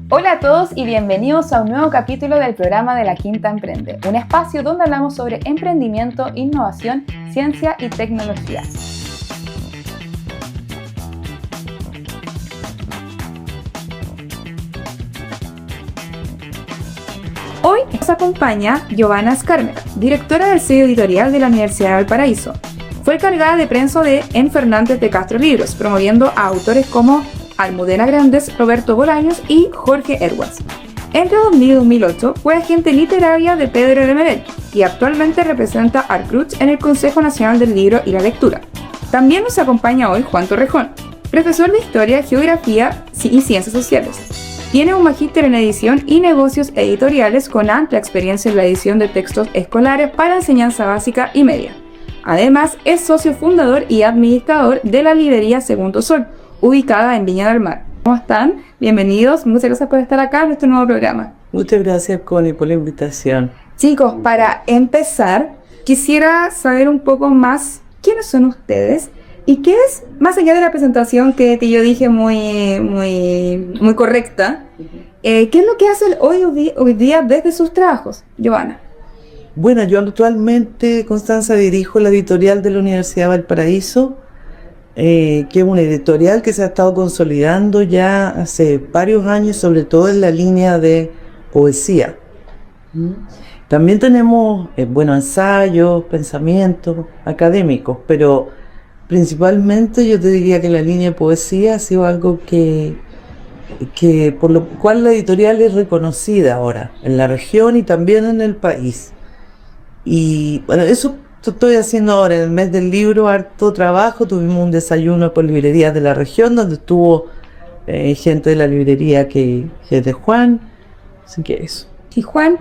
Hola a todos y bienvenidos a un nuevo capítulo del programa de La Quinta Emprende, un espacio donde hablamos sobre emprendimiento, innovación, ciencia y tecnología. Hoy nos acompaña Giovanna Escármega, directora del sello editorial de la Universidad de Valparaíso. Fue encargada de prensa en Fernández de Castro Libros, promoviendo a autores como Almudena Grandes, Roberto Bolaños y Jorge Edwards. Entre 2000 y 2008 fue agente literaria de Pedro Lemebel y actualmente representa a Arcruch en el Consejo Nacional del Libro y la Lectura. También nos acompaña hoy Juan Torrejón, profesor de Historia, Geografía y Ciencias Sociales. Tiene un magíster en edición y negocios editoriales con amplia experiencia en la edición de textos escolares para enseñanza básica y media. Además, es socio fundador y administrador de la librería Segundo Sol, ubicada en Viña del Mar. ¿Cómo están? Bienvenidos, muchas gracias por estar acá en nuestro nuevo programa. Muchas gracias, Connie, por la invitación. Chicos, para empezar, quisiera saber un poco más quiénes son ustedes y qué es, más allá de la presentación que yo dije muy correcta, ¿qué es lo que hacen hoy día desde sus trabajos? Giovanna. Bueno, yo actualmente, Constanza, dirijo la editorial de la Universidad de Valparaíso, que es una editorial que se ha estado consolidando ya hace varios años, sobre todo en la línea de poesía. También tenemos ensayos, pensamientos académicos, pero principalmente yo te diría que la línea de poesía ha sido algo que por lo cual la editorial es reconocida ahora en la región y también en el país. Y bueno, eso estoy haciendo ahora en el mes del libro, harto trabajo. Tuvimos un desayuno por librerías de la región donde estuvo gente de la librería que es de Juan, así que eso. Y Juan,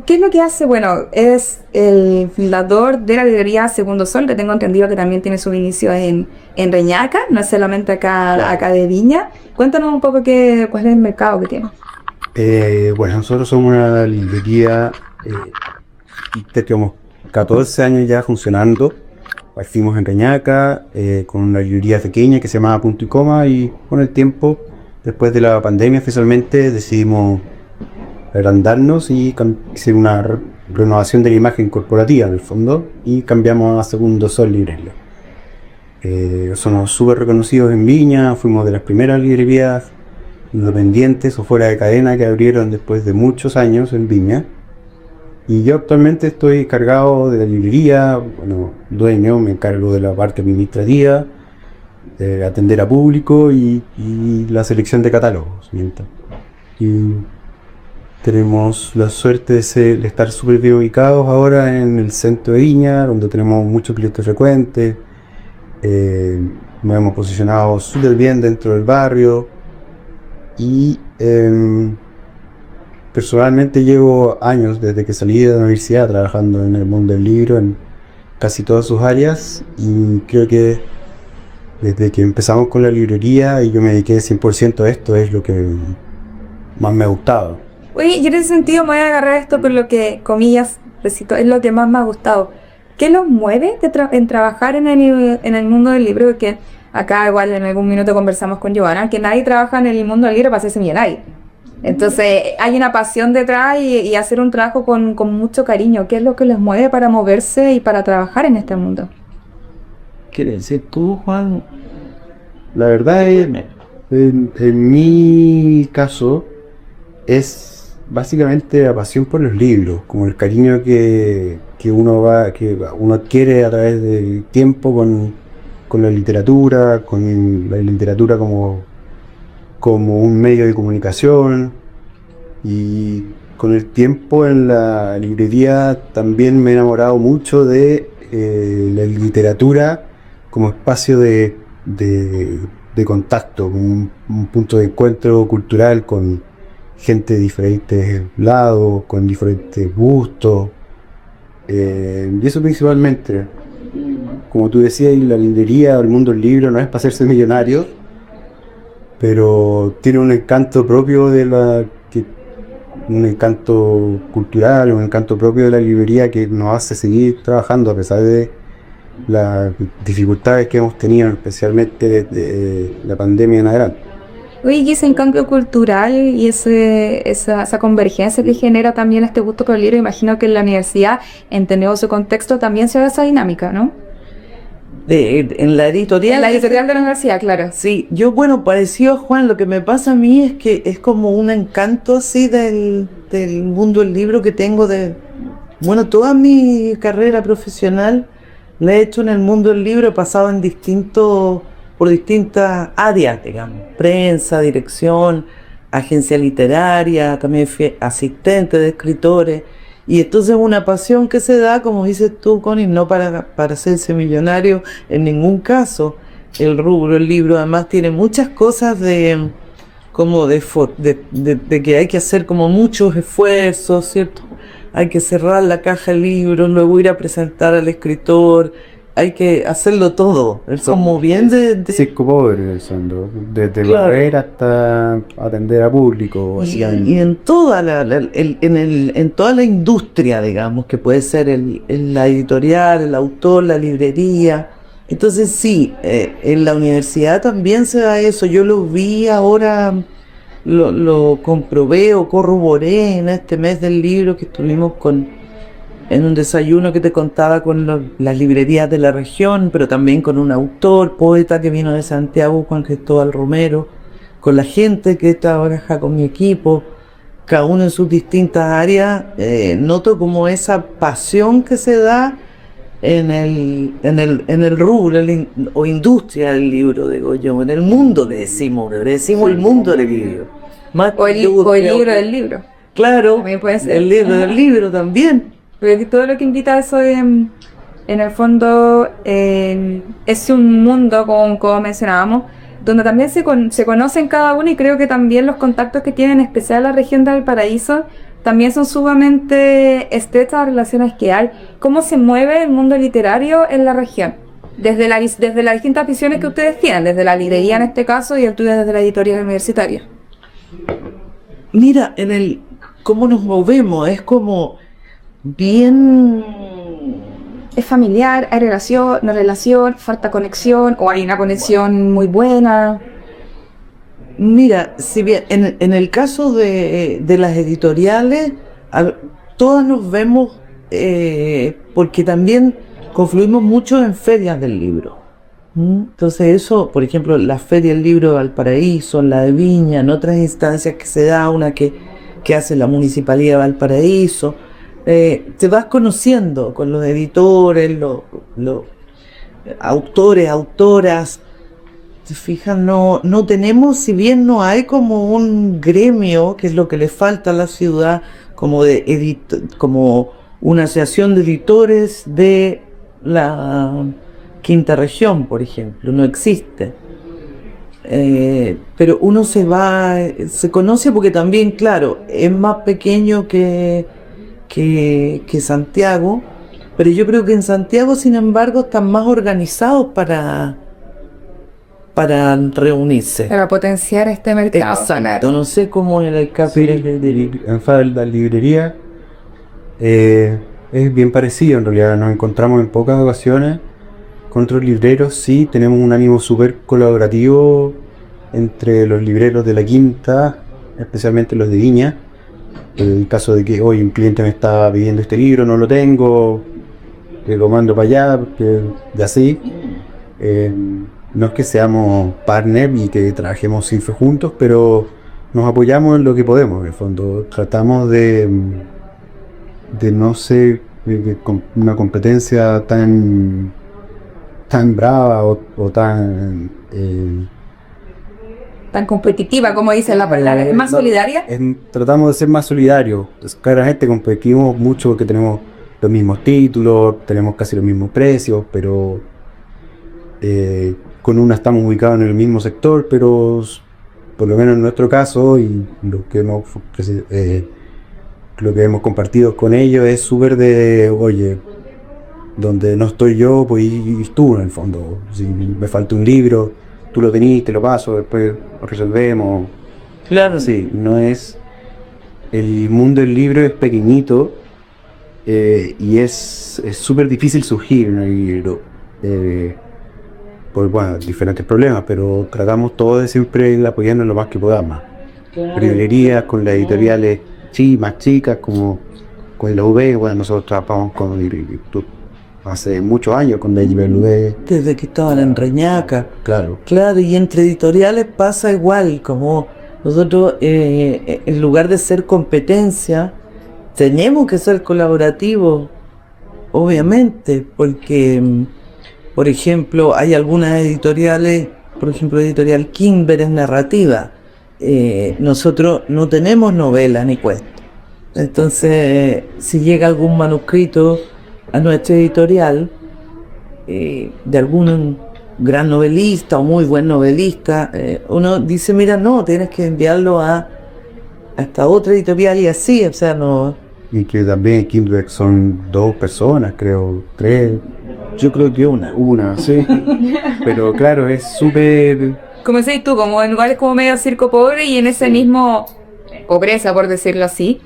¿qué es lo que hace? Bueno, es el fundador de la librería Segundo Sol, que tengo entendido que también tiene su inicio en Reñaca, no es solamente acá de Viña. Cuéntanos un poco cuál es el mercado que tiene. Bueno, nosotros somos una librería que tenemos 14 años ya funcionando. Partimos en Reñaca con una librería pequeña que se llamaba Punto y Coma, y con el tiempo, después de la pandemia oficialmente, decidimos agrandarnos y hacer una renovación de la imagen corporativa en el fondo, y cambiamos a Segundo Sol Librería. Somos súper reconocidos en Viña, fuimos de las primeras librerías independientes o fuera de cadena que abrieron después de muchos años en Viña. Y yo actualmente estoy encargado de la librería, dueño, me encargo de la parte administrativa, de atender a público y la selección de catálogos. Y tenemos la suerte de estar súper bien ubicados ahora en el centro de Viña, donde tenemos muchos clientes frecuentes. Nos hemos posicionado súper bien dentro del barrio y personalmente llevo años desde que salí de la universidad trabajando en el mundo del libro en casi todas sus áreas, y creo que desde que empezamos con la librería y yo me dediqué 100% a esto, es lo que más me ha gustado. Oye, y en ese sentido me voy a agarrar esto por lo que, comillas, recito, es lo que más me ha gustado. ¿Qué los mueve en trabajar en el mundo del libro? Porque acá igual en algún minuto conversamos con Giovanna, que nadie trabaja en el mundo del libro para hacerse millonario. Entonces hay una pasión detrás y hacer un trabajo con mucho cariño. ¿Qué es lo que les mueve para moverse y para trabajar en este mundo? ¿Quieres decir tú, Juan? La verdad es, en mi caso, es básicamente la pasión por los libros, como el cariño que uno adquiere a través del tiempo con la literatura como un medio de comunicación. Y con el tiempo en la librería también me he enamorado mucho de la literatura como espacio de contacto, como un punto de encuentro cultural con gente de diferentes lados, con diferentes gustos, y eso principalmente. Como tú decías, la librería o el mundo del libro no es para hacerse millonario, pero tiene un encanto propio un encanto cultural, un encanto propio de la librería que nos hace seguir trabajando a pesar de las dificultades que hemos tenido, especialmente desde la pandemia en adelante. Oye, y ese cambio cultural y esa convergencia que genera también este gusto por el libro, imagino que en la universidad, entendiendo su contexto, también se ve esa dinámica, ¿no? En la editorial. En la editorial de la universidad, claro. Sí, yo, bueno, parecido a Juan, lo que me pasa a mí es que es como un encanto así del mundo del libro que tengo bueno, toda mi carrera profesional la he hecho en el mundo del libro, he pasado por distintas áreas, digamos, prensa, dirección, agencia literaria, también fui asistente de escritores, y entonces una pasión que se da, como dices tú, Connie, no para hacerse millonario en ningún caso. El rubro, el libro, además tiene muchas cosas de que hay que hacer como muchos esfuerzos, ¿cierto? Hay que cerrar la caja del libro, luego ir a presentar al escritor, hay que hacerlo todo. Es como bien Circo pobre, desde Claro. barrer hasta atender a público, básicamente. Y en toda en toda la industria, digamos, que puede ser la editorial, el autor, la librería. Entonces sí, en la universidad también se da eso. Yo lo vi ahora, lo comprobé o corroboré en este mes del libro que estuvimos en un desayuno que te contaba con las librerías de la región, pero también con un autor, poeta que vino de Santiago, Juan Cristóbal Romero, con la gente que trabaja con mi equipo, cada uno en sus distintas áreas. Noto como esa pasión que se da en el rubro o industria del libro, digo yo, en el mundo le decimos el mundo del libro. Más O el libro del libro. Claro, También puede ser. el libro del libro también. Porque todo lo que invita a eso en el fondo es un mundo, como mencionábamos, donde también se conocen cada uno, y creo que también los contactos que tienen, en especial la región de Valparaíso, también son sumamente estrechas las relaciones que hay. ¿Cómo se mueve el mundo literario en la región? Desde las distintas visiones que ustedes tienen, desde la librería en este caso y el tuyo desde la editorial universitaria. Mira, cómo nos movemos, es como bien. ¿Es familiar? ¿Hay relación? ¿No relación? ¿Falta conexión? ¿O hay una conexión muy buena? Mira, si bien en el caso de las editoriales, todas nos vemos porque también confluimos mucho en ferias del libro. Entonces eso, por ejemplo, la Feria del Libro de Valparaíso, la de Viña, en otras instancias que se da, una que hace la Municipalidad de Valparaíso, te vas conociendo con los editores, los autores, autoras. ¿Te fijas? No tenemos, si bien no hay como un gremio, que es lo que le falta a la ciudad, como como una asociación de editores de la quinta región, por ejemplo, no existe. Pero uno se conoce porque también, claro, es más pequeño que Santiago, pero yo creo que en Santiago, sin embargo, están más organizados para reunirse. Para potenciar este mercado. Exacto, no sé cómo en el caso En la librería es bien parecido en realidad. Nos encontramos en pocas ocasiones con otros libreros. Sí, tenemos un ánimo súper colaborativo entre los libreros de la quinta, especialmente los de Viña. En el caso de que hoy un cliente me está pidiendo este libro, no lo tengo, lo mando para allá, porque de así. No es que seamos partners y que trabajemos siempre juntos, pero nos apoyamos en lo que podemos. En el fondo tratamos de no ser una competencia tan brava o tan competitiva, como dice la palabra. ¿Es más solidaria? Tratamos de ser más solidarios. Claramente competimos mucho porque tenemos los mismos títulos, tenemos casi los mismos precios, pero con una estamos ubicados en el mismo sector, pero por lo menos en nuestro caso y lo que hemos compartido con ellos es súper de, oye, donde no estoy yo, pues ir tú en el fondo. Si me falta un libro, tú lo tenés, te lo paso, después lo resolvemos. Claro. Sí, no es... El mundo del libro es pequeñito y es súper difícil surgir en el libro. por bueno, diferentes problemas, pero tratamos todos de siempre apoyarnos lo más que podamos. Claro. Librerías con las editoriales más chicas, como con la UV, bueno, nosotros trabajamos con hace muchos años con la UV. Desde que estaban en Reñaca. Claro. Claro, y entre editoriales pasa igual, como nosotros en lugar de ser competencia, tenemos que ser colaborativos, obviamente, porque, por ejemplo, hay algunas editoriales, por ejemplo, editorial Kimber es narrativa. Nosotros no tenemos novela ni cuento. Entonces, si llega algún manuscrito a nuestra editorial de algún gran novelista o muy buen novelista, uno dice, mira, no, tienes que enviarlo a esta otra editorial y así, o sea, no. Y que también en Kindred son 2 personas, creo, 3. Yo creo que una. Sí. Pero claro, es súper... Como decís tú, como en lugares como medio circo pobre y en ese mismo pobreza, por decirlo así,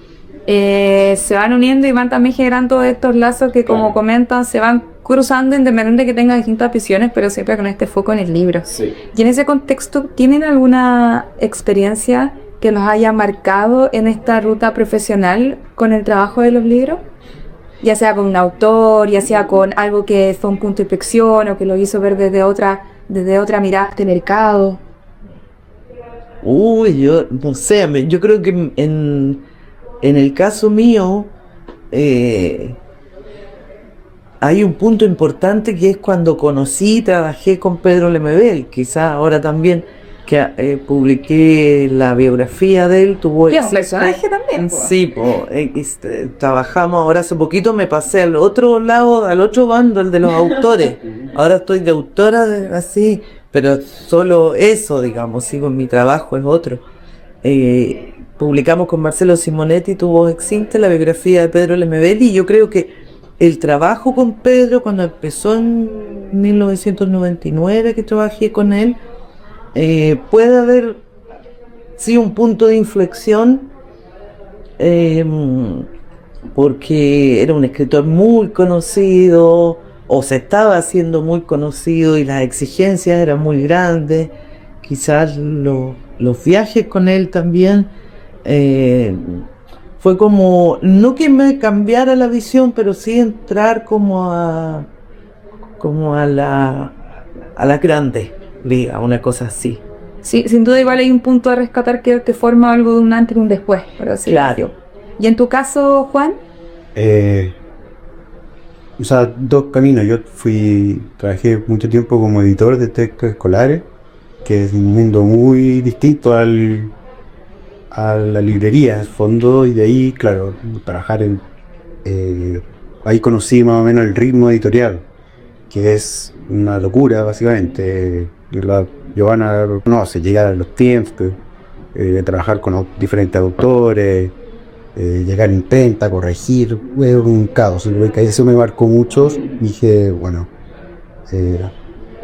se van uniendo y van también generando estos lazos que, como comentan, se van cruzando independiente de que tengan distintas visiones, pero siempre con este foco en el libro. Sí. Y en ese contexto, ¿tienen alguna experiencia que los haya marcado en esta ruta profesional con el trabajo de los libros? Ya sea con un autor, ya sea con algo que fue un punto de inflexión o que lo hizo ver desde otra mirada de mercado. Uy, yo no sé, yo creo que en el caso mío hay un punto importante que es cuando conocí y trabajé con Pedro Lemebel, quizás ahora también que publiqué la biografía de él, tuvo Y es un personaje también. Sí, trabajamos, ahora hace poquito me pasé al otro lado, al otro bando, el de los autores. Ahora estoy de autora, así, pero solo eso, digamos, sigo en mi trabajo, es otro. Publicamos con Marcelo Simonetti, Tu voz existe, la biografía de Pedro Lemebel, y yo creo que el trabajo con Pedro, cuando empezó en 1999, que trabajé con él, puede haber sido un punto de inflexión, porque era un escritor muy conocido, o se estaba haciendo muy conocido, y las exigencias eran muy grandes. Quizás los viajes con él también fue como, no que me cambiara la visión, pero sí entrar como a la grande liga, una cosa así. Sí, sin duda igual hay un punto a rescatar que te forma algo de un antes y un después, por así Claro. decirlo. ¿Y en tu caso, Juan? O sea, 2 caminos. Yo trabajé mucho tiempo como editor de textos escolares, que es un mundo muy distinto a la librería, en el fondo, y de ahí, claro, trabajar ahí conocí más o menos el ritmo editorial, que es una locura, básicamente. La Giovanna conoce, llegar a los tiempos, trabajar con diferentes autores, llegar a imprenta, corregir, fue un caos. Eso me marcó mucho. Dije, bueno,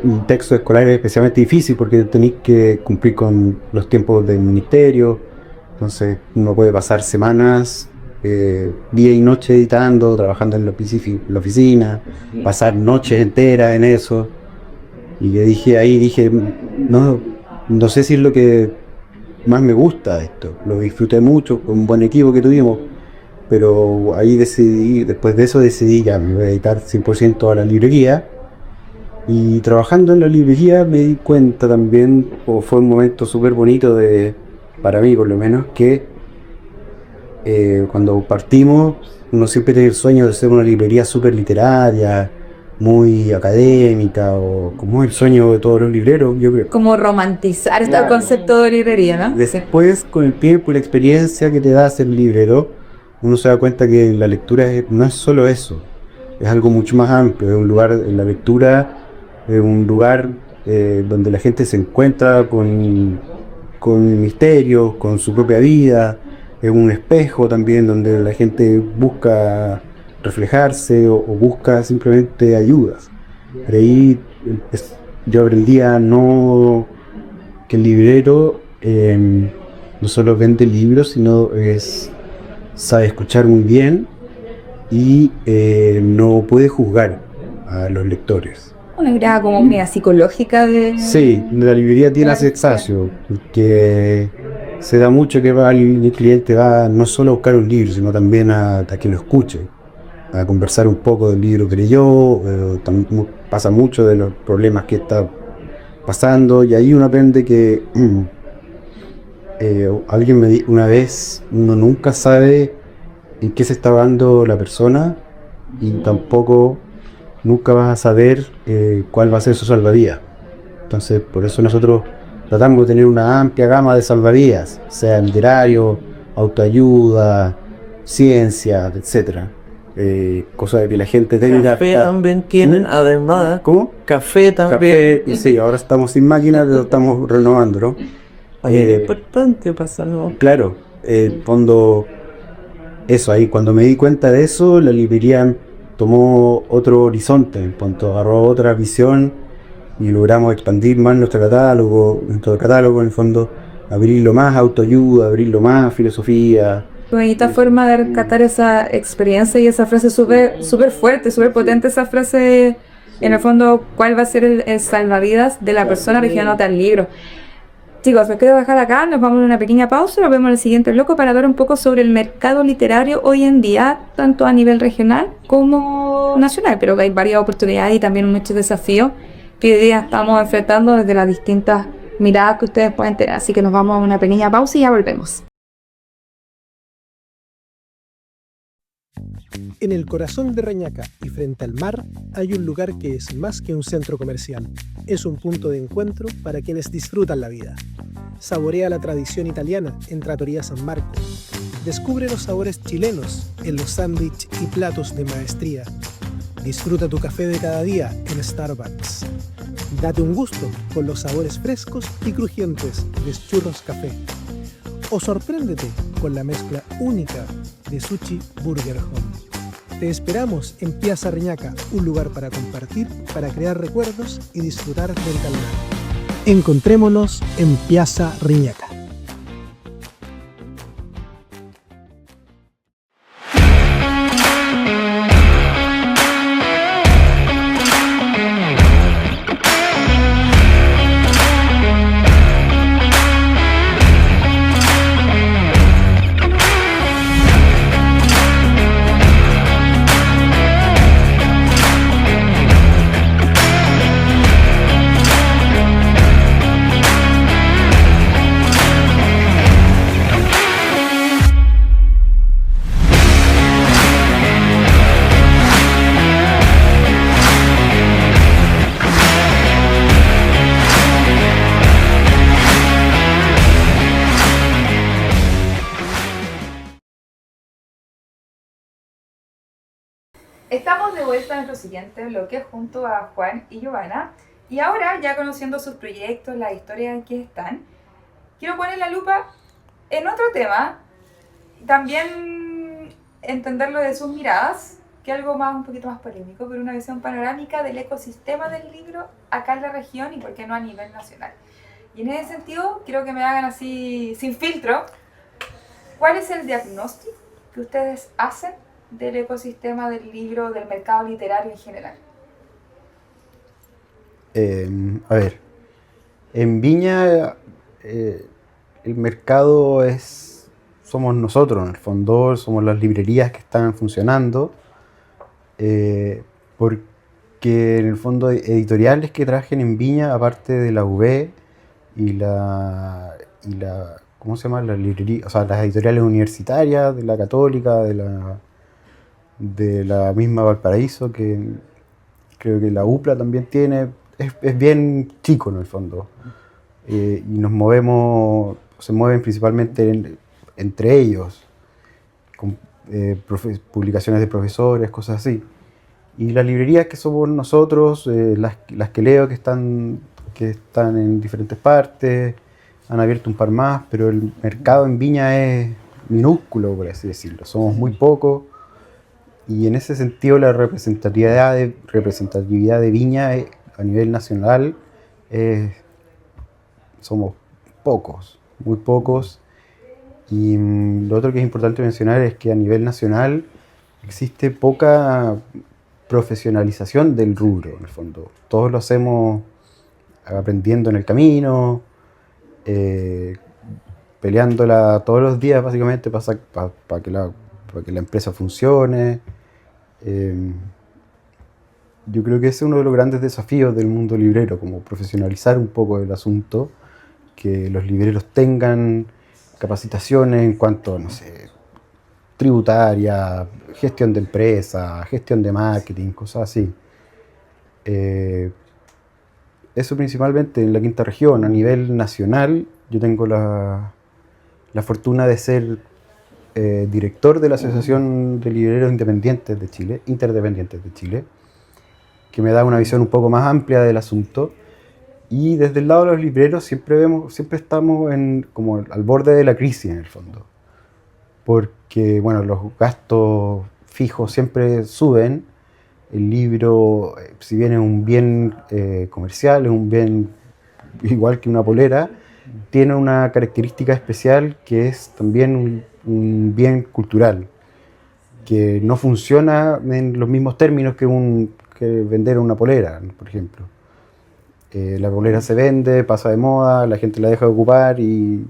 un texto escolar es especialmente difícil porque tenéis que cumplir con los tiempos del ministerio, entonces uno puede pasar semanas, día y noche editando, trabajando en la oficina, pasar noches enteras en eso. Y dije, no sé si es lo que más me gusta de esto. Lo disfruté mucho, con un buen equipo que tuvimos, pero ahí después de eso decidí ya, me voy a dedicar 100% a la librería. Y trabajando en la librería me di cuenta también, o fue un momento súper bonito para mí por lo menos, que cuando partimos uno siempre tiene el sueño de ser una librería súper literaria, muy académica, o como es el sueño de todos los libreros, yo creo. Como romantizar este Claro. concepto de librería, ¿no? Después, con el tiempo y la experiencia que te da ser librero, uno se da cuenta que la lectura no es solo eso, es algo mucho más amplio. Es un lugar, la lectura es un lugar donde la gente se encuentra con misterios, con su propia vida. Es un espejo también donde la gente busca reflejarse o busca simplemente ayudas. Por ahí yo aprendí que el librero no solo vende libros, sino sabe escuchar muy bien y no puede juzgar a los lectores. Una mirada como media psicológica de... Sí, la librería tiene ese espacio, porque se da mucho que el cliente va no solo a buscar un libro, sino también a que lo escuche, a conversar un poco del libro que leyó, también pasa mucho de los problemas que está pasando, y ahí uno aprende que alguien me dijo una vez, uno nunca sabe en qué se está dando la persona, y tampoco nunca vas a saber cuál va a ser su salvavidas. Entonces, por eso nosotros tratamos de tener una amplia gama de salvavidas, sea literario, autoayuda, ciencia, etcétera. Cosa de que la gente tenga... Café también tienen, además. ¿Cómo? Café también. Café, y sí, ahora estamos sin máquinas, lo estamos renovando, ¿no? Es importante pasarlo. Claro, cuando eso ahí, cuando me di cuenta de eso, la librería tomó otro horizonte, en cuanto agarró otra visión y logramos expandir más nuestro catálogo, en el fondo, abrirlo más a autoayuda, abrirlo más a filosofía. Bonita forma de rescatar esa experiencia y esa frase súper fuerte, súper potente, esa frase, en el fondo, ¿cuál va a ser el salvavidas de la persona refiriéndote al libro? Chicos, me quedo dejar acá, nos vamos a una pequeña pausa, nos vemos en el siguiente bloque para hablar un poco sobre el mercado literario hoy en día, tanto a nivel regional como nacional, pero que hay varias oportunidades y también muchos desafíos que hoy día estamos enfrentando desde las distintas miradas que ustedes pueden tener. Así que nos vamos a una pequeña pausa y ya volvemos. En el corazón de Reñaca y frente al mar hay un lugar que es más que un centro comercial. Es un punto de encuentro para quienes disfrutan la vida. Saborea la tradición italiana en Trattoria San Marco. Descubre los sabores chilenos en los sándwiches y platos de maestría. Disfruta tu café de cada día en Starbucks. Date un gusto con los sabores frescos y crujientes de Churros Café. O sorpréndete con la mezcla única de Sushi Burger Home. Te esperamos en Piazza Reñaca, un lugar para compartir, para crear recuerdos y disfrutar frente al mar. Encontrémonos en Piazza Reñaca. Estamos de vuelta en nuestro siguiente bloque junto a Juan y Giovanna. Y ahora, ya conociendo sus proyectos, la historia en que están, quiero poner la lupa en otro tema, también entenderlo de sus miradas, que es algo más, un poquito más polémico, pero una visión panorámica del ecosistema del libro acá en la región y por qué no a nivel nacional. Y en ese sentido, quiero que me hagan así, sin filtro, ¿cuál es el diagnóstico que ustedes hacen del ecosistema del libro, del mercado literario en general? A ver, en Viña el mercado somos nosotros, en el fondo, somos las librerías que están funcionando, porque en el fondo editoriales que trabajen en Viña, aparte de la UB y la ¿cómo se llama? La librería, o sea, las editoriales universitarias, de la Católica, de la misma Valparaíso, que creo que la UPLA también tiene, es bien chico en el fondo, y se mueven principalmente entre ellos, con publicaciones de profesores, cosas así. Y las librerías que somos nosotros, las que leo que están en diferentes partes, han abierto un par más, pero el mercado en Viña es minúsculo, por así decirlo, somos muy pocos. Y en ese sentido la representatividad de Viña a nivel nacional somos pocos, muy pocos. Y lo otro que es importante mencionar es que a nivel nacional existe poca profesionalización del rubro, en el fondo. Todos lo hacemos aprendiendo en el camino, peleándola todos los días básicamente para que la empresa funcione. Yo creo que ese es uno de los grandes desafíos del mundo librero, como profesionalizar un poco el asunto, que los libreros tengan capacitaciones en cuanto, no sé, tributaria, gestión de empresa, gestión de marketing, cosas así. Eso principalmente en la quinta región. A nivel nacional, yo tengo la fortuna de ser director de la Asociación de Libreros Independientes de Chile, Interdependientes de Chile, que me da una visión un poco más amplia del asunto. Y desde el lado de los libreros siempre estamos como al borde de la crisis en el fondo. Porque bueno, los gastos fijos siempre suben. El libro, si bien es un bien comercial, es un bien igual que una polera, tiene una característica especial que es también un bien cultural, que no funciona en los mismos términos que vender una polera, por ejemplo. La polera se vende, pasa de moda, la gente la deja de ocupar y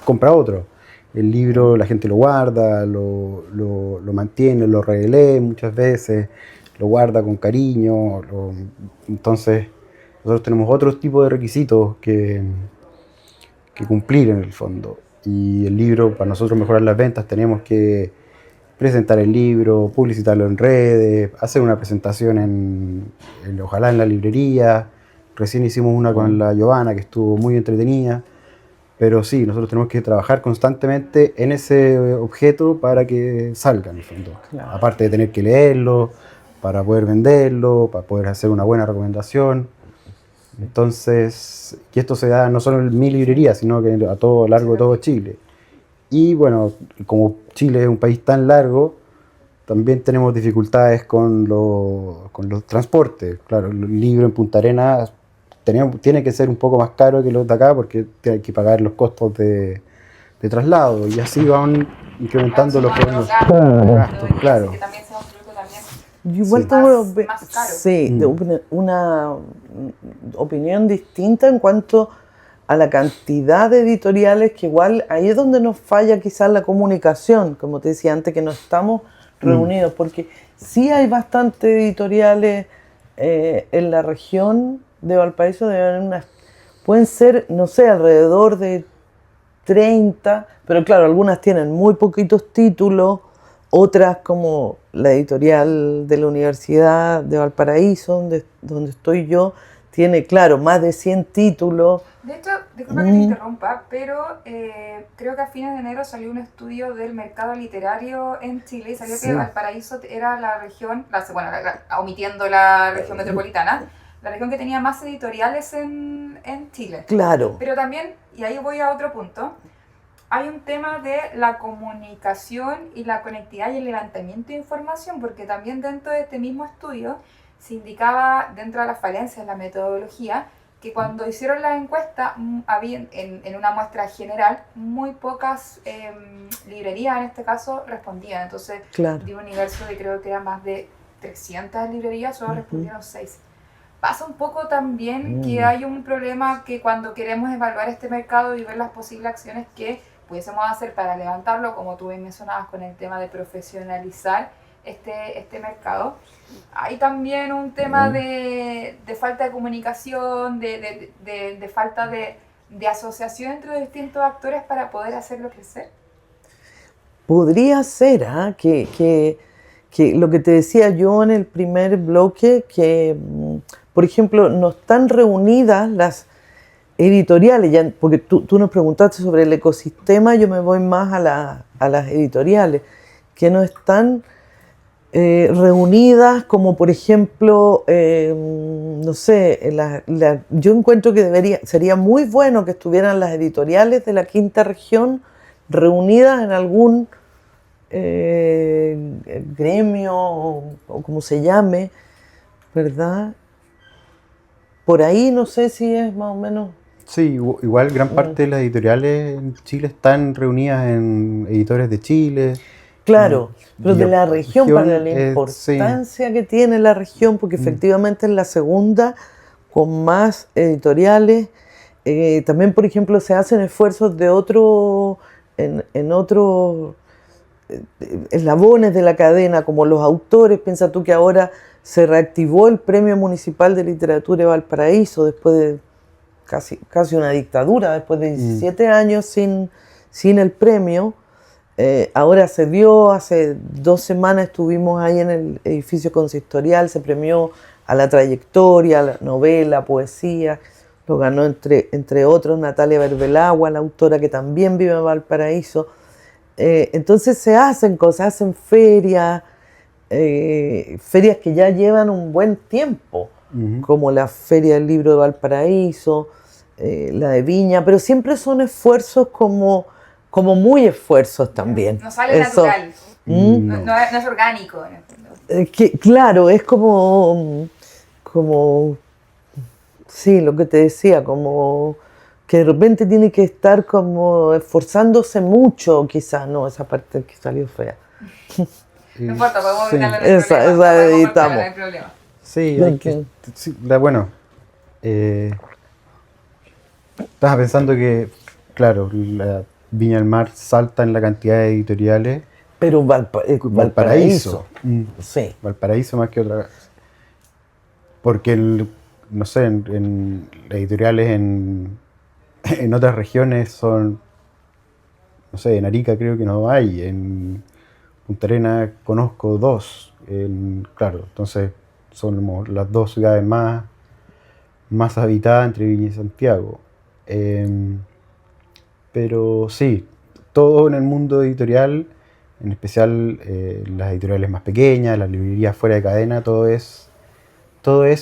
compra otro. El libro la gente lo guarda, lo mantiene, lo relee muchas veces, lo guarda con cariño. Entonces nosotros tenemos otro tipo de requisitos que cumplir en el fondo. Y el libro, para nosotros mejorar las ventas, tenemos que presentar el libro, publicitarlo en redes, hacer una presentación ojalá en la librería. Recién hicimos una con la Giovanna que estuvo muy entretenida. Pero sí, nosotros tenemos que trabajar constantemente en ese objeto para que salga, en el fondo. Claro. Aparte de tener que leerlo, para poder venderlo, para poder hacer una buena recomendación. Entonces, y esto se da no solo en mi librería, sino que a lo largo de todo Chile. Y bueno, como Chile es un país tan largo, también tenemos dificultades con los transportes. Claro, el libro en Punta Arenas tiene que ser un poco más caro que los de acá porque hay que pagar los costos de traslado y así van incrementando los gastos, claro. Yo igual tengo una opinión distinta en cuanto a la cantidad de editoriales, que igual ahí es donde nos falla quizás la comunicación, como te decía antes, que no estamos reunidos, porque sí hay bastantes editoriales en la región de Valparaíso, pueden ser, no sé, alrededor de 30, pero claro, algunas tienen muy poquitos títulos, otras como la editorial de la Universidad de Valparaíso, donde estoy yo, tiene, claro, más de 100 títulos. De hecho, disculpa que te interrumpa, pero creo que a fines de enero salió un estudio del mercado literario en Chile y salió que Valparaíso era la región, omitiendo la región metropolitana, la región que tenía más editoriales en Chile. Claro. Pero también, y ahí voy a otro punto, hay un tema de la comunicación y la conectividad y el levantamiento de información, porque también dentro de este mismo estudio se indicaba, dentro de las falencias de la metodología, que cuando hicieron la encuesta, había en una muestra general, muy pocas librerías, en este caso, respondían. Entonces, de un universo de creo que eran más de 300 librerías, solo respondieron 6. Pasa un poco también que hay un problema que cuando queremos evaluar este mercado y ver las posibles acciones que pudiésemos hacer para levantarlo, como tú bien mencionabas con el tema de profesionalizar este mercado, hay también un tema de falta de comunicación, de falta de asociación entre distintos actores para poder hacerlo crecer. Podría ser que lo que te decía yo en el primer bloque, que por ejemplo no están reunidas las editoriales, ya, porque tú nos preguntaste sobre el ecosistema, yo me voy más a las editoriales, que no están reunidas, como por ejemplo, no sé, yo encuentro que sería muy bueno que estuvieran las editoriales de la quinta región reunidas en algún gremio o como se llame, ¿verdad? Por ahí no sé si es más o menos... Sí, igual gran parte de las editoriales en Chile están reunidas en Editores de Chile. Claro, pero Y de la región, para la sí. importancia que tiene la región, porque efectivamente es la segunda con más editoriales. También, por ejemplo, se hacen esfuerzos de en otros eslabones de la cadena, como los autores. Piensa tú que ahora se reactivó el Premio Municipal de Literatura de Valparaíso después de casi una dictadura, después de 17 años sin el premio. Ahora se dio, hace 2 semanas estuvimos ahí en el edificio consistorial, se premió a la trayectoria, a la novela, poesía. Lo ganó entre otros Natalia Berbelagua, la autora que también vive en Valparaíso. Entonces se hacen cosas, hacen ferias, ferias que ya llevan un buen tiempo, como la Feria del Libro de Valparaíso, la de Viña, pero siempre son esfuerzos como muy esfuerzos también. No sale natural, no es orgánico. Claro, es como, sí, lo que te decía, como que de repente tiene que estar como esforzándose mucho, quizás, no, esa parte que salió fea. No importa, podemos evitarla, esa editamos. No hay problema. Sí, bueno, estaba pensando que, claro, la Viña del Mar salta en la cantidad de editoriales. Pero Valparaíso. Sí. Valparaíso más que otra. Porque, no sé, en editoriales en otras regiones son, no sé, en Arica creo que no hay, en Punta Arenas conozco 2. Claro, entonces son las 2 ciudades más habitadas entre Viña y Santiago. Pero sí, todo en el mundo editorial, en especial las editoriales más pequeñas, las librerías fuera de cadena, todo es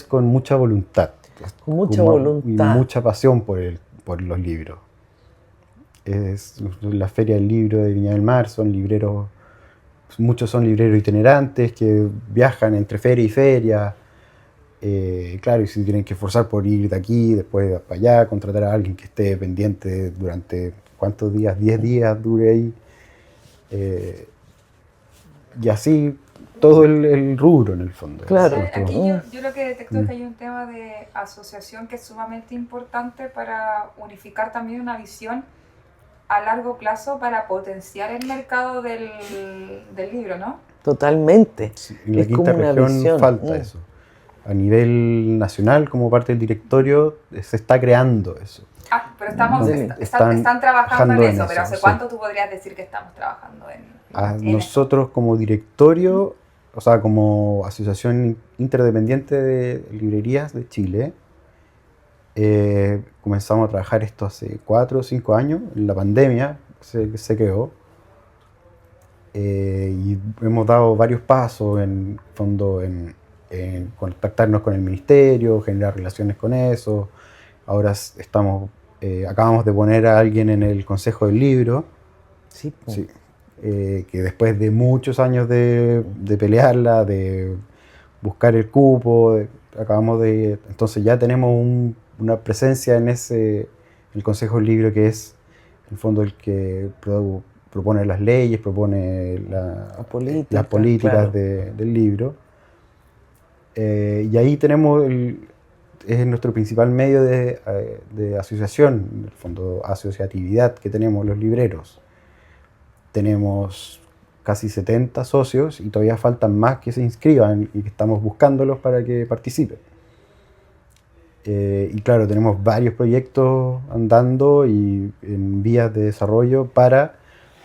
con mucha voluntad. Con mucha voluntad. Y mucha pasión por los libros. La Feria del Libro de Viña del Mar, muchos son libreros itinerantes que viajan entre feria y feria. Claro, y si tienen que esforzar por ir de aquí, después para allá, contratar a alguien que esté pendiente durante ¿cuántos días? 10 días dure ahí. Y así todo el rubro en el fondo. Claro. Aquí yo lo que detecto es que hay un tema de asociación que es sumamente importante para unificar también una visión a largo plazo para potenciar el mercado del libro, ¿no? Totalmente. Sí, en la quinta región falta eso. A nivel nacional, como parte del directorio, se está creando eso. Pero están trabajando en eso, pero ¿hace cuánto tú podrías decir que estamos trabajando en nosotros como directorio, o sea, como Asociación Interdependiente de Librerías de Chile, comenzamos a trabajar esto hace 4 o 5 años, en la pandemia se creó, y hemos dado varios pasos en fondo en contactarnos con el ministerio, generar relaciones con eso. Ahora acabamos de poner a alguien en el Consejo del Libro, sí. Que después de muchos años de pelearla, de buscar el cupo, entonces ya tenemos una presencia en el Consejo del Libro, que es en el fondo el que propone las leyes, propone las políticas, claro, del libro. Y ahí es nuestro principal medio de asociación, en el fondo asociatividad que tenemos los libreros. Tenemos casi 70 socios y todavía faltan más que se inscriban y que estamos buscándolos para que participen. Y claro, tenemos varios proyectos andando y en vías de desarrollo para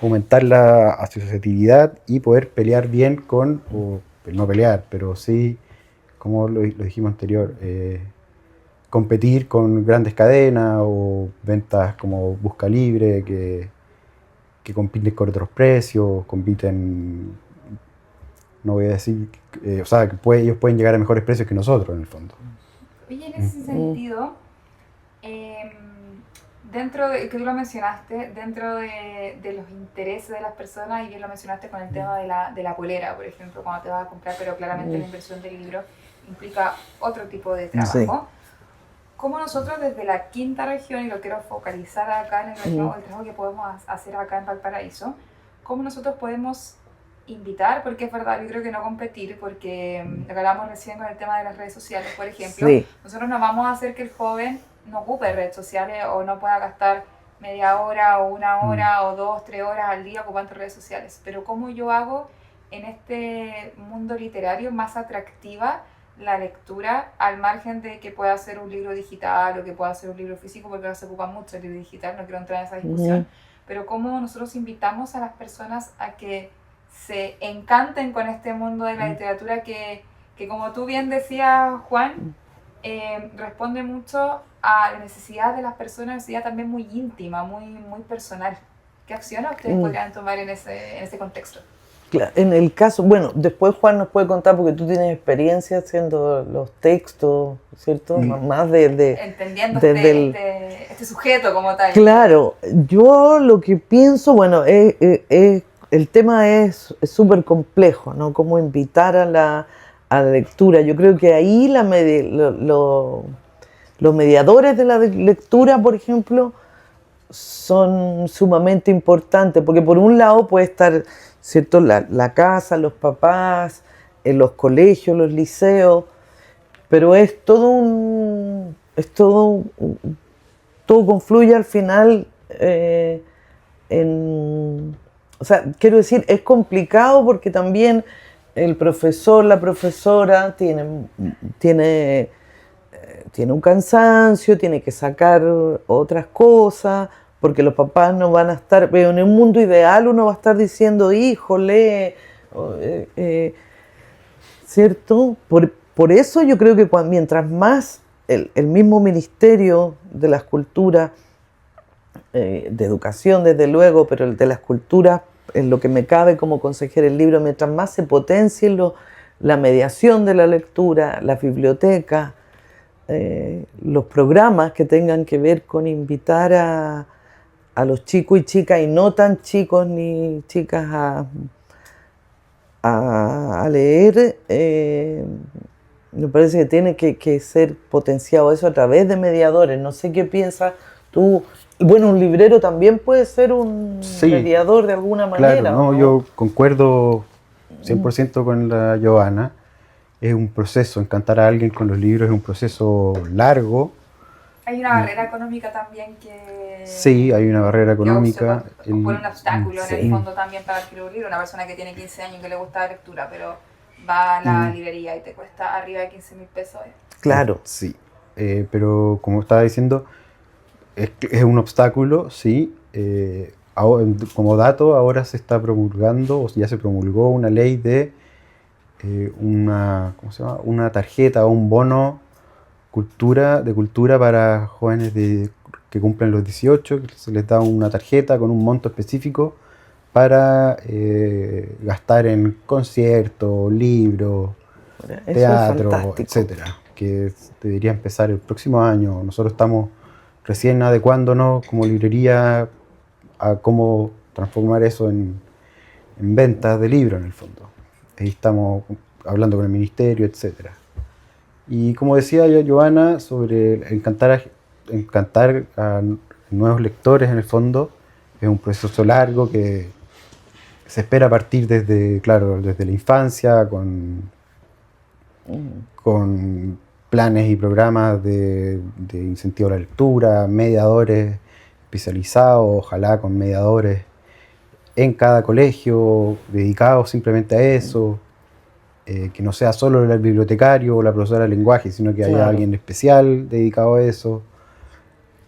aumentar la asociatividad y poder pelear bien no pelear, pero sí, como lo dijimos anterior, competir con grandes cadenas o ventas como Busca Libre, que compiten con otros precios, no voy a decir, o sea, que ellos pueden llegar a mejores precios que nosotros, en el fondo. Oye, en ese sentido, dentro de, que tú lo mencionaste, dentro de los intereses de las personas, y bien lo mencionaste con el tema de la polera, por ejemplo, cuando te vas a comprar, pero claramente la inversión del libro implica otro tipo de trabajo. Sí. ¿Cómo nosotros desde la quinta región, y lo quiero focalizar acá en el trabajo que podemos hacer acá en Valparaíso, cómo nosotros podemos invitar, porque es verdad, yo creo que no competir, porque lo que hablamos recién con el tema de las redes sociales, por ejemplo, Sí. nosotros no vamos a hacer que el joven no ocupe redes sociales o no pueda gastar media hora o una hora o 2, 3 horas al día ocupando redes sociales, pero cómo yo hago en este mundo literario más atractiva la lectura, al margen de que pueda ser un libro digital o que pueda ser un libro físico, porque ahora se ocupa mucho el libro digital, no quiero entrar en esa discusión, pero cómo nosotros invitamos a las personas a que se encanten con este mundo de la literatura que como tú bien decías, Juan, responde mucho a la necesidad de las personas, necesidad también muy íntima, muy personal. ¿Qué acciones ustedes podrían tomar en ese contexto? Claro, en el caso, bueno, después Juan nos puede contar porque tú tienes experiencia haciendo los textos, ¿cierto? Más entendiendo este sujeto como tal. Claro, yo lo que pienso, bueno, el tema es súper complejo, ¿no? Cómo invitar a la lectura. Yo creo que ahí los mediadores de la lectura, por ejemplo, son sumamente importantes, porque por un lado puede estar, ¿cierto?, la casa, los papás, los colegios, los liceos, pero todo confluye al final o sea, quiero decir, es complicado porque también el profesor, la profesora tiene un cansancio, tiene que sacar otras cosas, porque los papás no van a estar, pero en un mundo ideal uno va a estar diciendo, hijo, lee, ¿cierto? Por eso yo creo que mientras más el mismo Ministerio de las Culturas, de Educación desde luego, pero el de las Culturas, en lo que me cabe como consejera del libro, mientras más se potencie la mediación de la lectura, las bibliotecas, los programas que tengan que ver con invitar a los chicos y chicas, y no tan chicos ni chicas, a leer, me parece que tiene que ser potenciado eso a través de mediadores. No sé qué piensas tú. Bueno, un librero también puede ser un mediador de alguna manera. Claro, ¿no? Yo concuerdo 100% con la Giovanna. Es un proceso, encantar a alguien con los libros es un proceso largo. Hay una barrera económica también que... Sí, hay una barrera económica. Supone un obstáculo en el fondo también para adquirir un libro. Una persona que tiene 15 años y que le gusta la lectura, pero va a la librería y te cuesta arriba de 15.000 pesos. Claro. Sí, pero como estaba diciendo, es un obstáculo, sí. Como dato, ahora se está promulgando, o ya se promulgó una ley de una tarjeta o un bono de cultura para jóvenes que cumplen los 18, que se les da una tarjeta con un monto específico para gastar en conciertos, libros, teatro, etcétera, que debería empezar el próximo año. Nosotros estamos recién adecuándonos como librería a cómo transformar eso en ventas de libros en el fondo. Ahí estamos hablando con el ministerio, etcétera. Y como decía Giovanna, sobre encantar a nuevos lectores en el fondo, es un proceso largo que se espera partir desde la infancia, con planes y programas de incentivo a la lectura, mediadores especializados, ojalá con mediadores en cada colegio dedicados simplemente a eso, que no sea solo el bibliotecario o la profesora de lenguaje, sino que haya alguien especial dedicado a eso.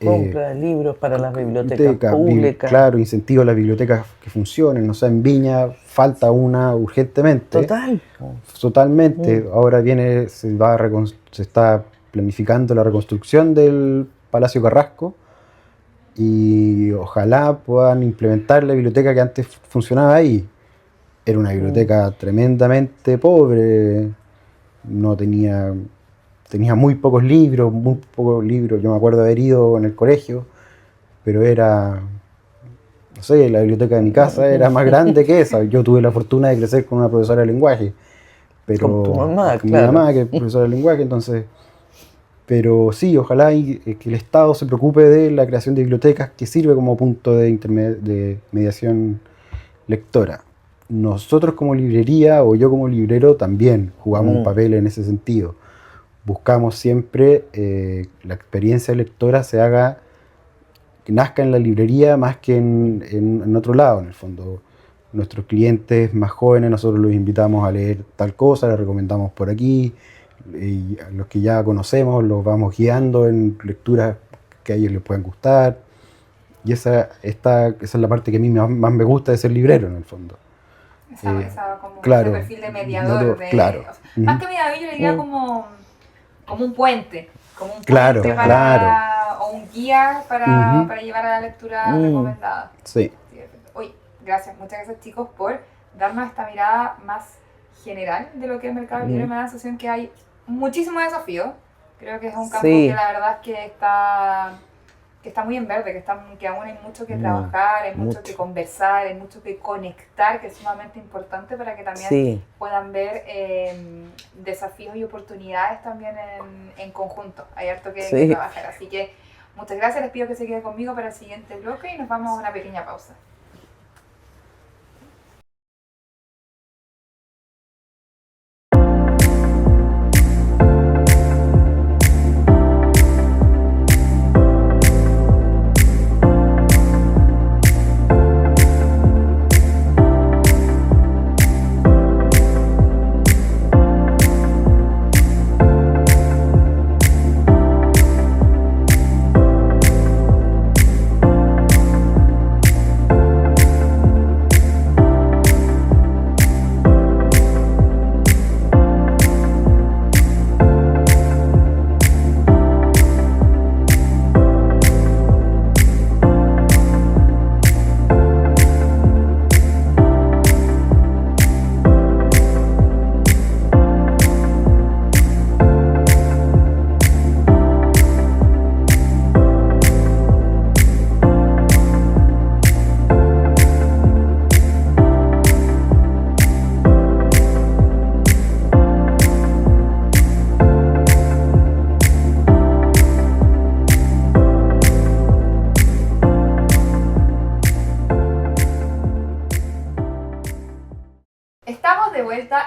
Compra de libros para las bibliotecas públicas. Claro, incentivo a las bibliotecas que funcionen. O sea, en Viña falta una urgentemente. Totalmente. Ahora se está planificando la reconstrucción del Palacio Carrasco y ojalá puedan implementar la biblioteca que antes funcionaba ahí. Era una biblioteca tremendamente pobre, tenía muy pocos libros. Yo me acuerdo de haber ido en el colegio, pero la biblioteca de mi casa era más grande que esa. Yo tuve la fortuna de crecer con una profesora de lenguaje, pero con tu mamá, con mi mamá, que es profesora de lenguaje, entonces. Pero sí, ojalá que el Estado se preocupe de la creación de bibliotecas que sirve como punto de mediación lectora. nosotros como librería o yo como librero también jugamos un papel en ese sentido. Buscamos siempre la experiencia lectora que nazca en la librería más que en otro lado, en el fondo. Nuestros clientes más jóvenes, nosotros los invitamos a leer tal cosa, les recomendamos por aquí, y a los que ya conocemos los vamos guiando en lecturas que a ellos les puedan gustar. Y esa es la parte que a mí más me gusta de ser librero, en el fondo. Esa como claro, ese perfil de mediador. Claro. O sea, más que mediador, yo le diría como un puente. Como un puente Claro, o un guía para llevar a la lectura recomendada. Sí. Oye, gracias, muchas gracias chicos por darnos esta mirada más general de lo que es el mercado libre. Me da la sensación que hay muchísimos desafíos. Creo que es un campo que la verdad es que está muy en verde, que aún hay mucho que trabajar, hay mucho que conversar, hay mucho que conectar, que es sumamente importante para que también puedan ver desafíos y oportunidades también en conjunto. Hay harto que trabajar, así que muchas gracias, les pido que se queden conmigo para el siguiente bloque y nos vamos a una pequeña pausa.